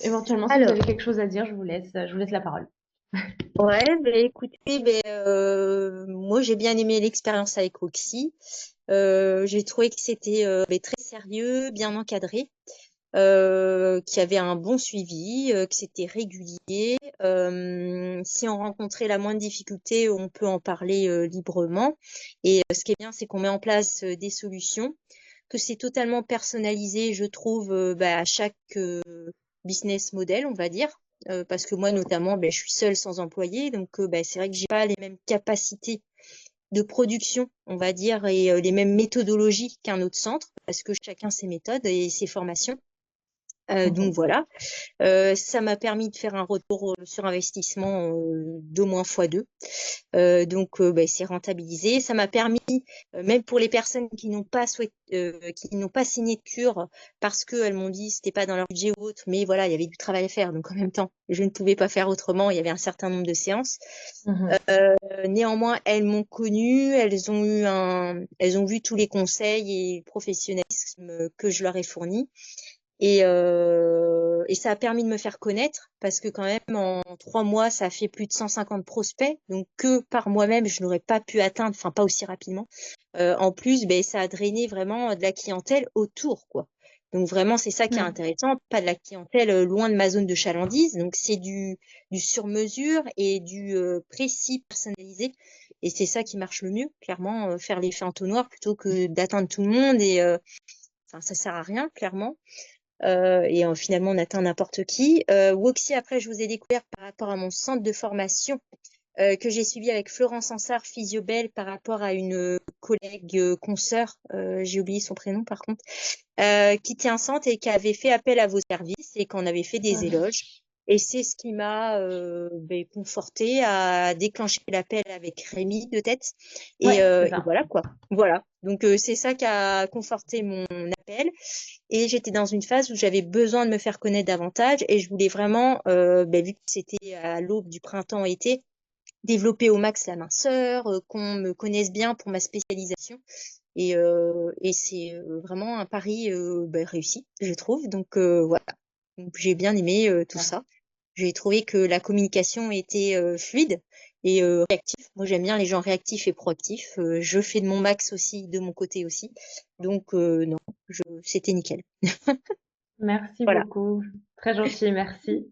Éventuellement, si vous Alors, avez quelque chose à dire, je vous laisse la parole. ouais, écoutez, moi j'ai bien aimé l'expérience avec Oxy. J'ai trouvé que c'était très sérieux, bien encadré, qu'il y avait un bon suivi, que c'était régulier. Si on rencontrait la moindre difficulté, on peut en parler librement. Et ce qui est bien, c'est qu'on met en place des solutions, que c'est totalement personnalisé, je trouve, à chaque business model, on va dire. Parce que moi, notamment, je suis seule sans employé, donc c'est vrai que j'ai pas les mêmes capacités de production, on va dire, et les mêmes méthodologies qu'un autre centre, parce que chacun ses méthodes et ses formations. Donc Mhm. voilà. Ça m'a permis de faire un retour sur investissement d'au moins x2. C'est rentabilisé. Ça m'a permis, même pour les personnes qui n'ont pas qui n'ont pas signé de cure parce qu'elles m'ont dit c'était pas dans leur budget ou autre, mais voilà, il y avait du travail à faire. Donc en même temps, je ne pouvais pas faire autrement. Il y avait un certain nombre de séances. Mhm. Néanmoins, elles m'ont connue, elles ont vu tous les conseils et le professionnalisme que je leur ai fourni. Et ça a permis de me faire connaître parce que quand même en 3 mois, ça a fait plus de 150 prospects, donc que par moi-même, je n'aurais pas pu atteindre, enfin pas aussi rapidement. En plus, ça a drainé vraiment de la clientèle autour, quoi. Donc vraiment, c'est ça qui est Mhm. intéressant, pas de la clientèle loin de ma zone de chalandise. Donc c'est du sur-mesure et du précis personnalisé. Et c'est ça qui marche le mieux, clairement, faire l'effet entonnoir plutôt que d'atteindre tout le monde. Enfin, ça sert à rien, clairement. Finalement, on atteint n'importe qui. Woxy, après, je vous ai découvert par rapport à mon centre de formation que j'ai suivi avec Florence Ansart, Physiobel, par rapport à une collègue consoeur, j'ai oublié son prénom par contre, qui tient un centre et qui avait fait appel à vos services et qu'on avait fait des Mhm. éloges. Et c'est ce qui m'a conforté à déclencher l'appel avec Rémi de tête. Ouais, c'est Et ça. voilà quoi. Voilà. Donc c'est ça qui a conforté mon appel. Et j'étais dans une phase où j'avais besoin de me faire connaître davantage et je voulais vraiment, vu que c'était à l'aube du printemps-été, développer au max la minceur, qu'on me connaisse bien pour ma spécialisation. Et c'est vraiment un pari réussi, je trouve. Donc voilà. Donc, j'ai bien aimé tout Ouais. ça. J'ai trouvé que la communication était fluide et réactive. Moi, j'aime bien les gens réactifs et proactifs. Je fais de mon max aussi, de mon côté aussi. Donc non, c'était nickel. Merci Voilà. beaucoup. Très gentil, merci.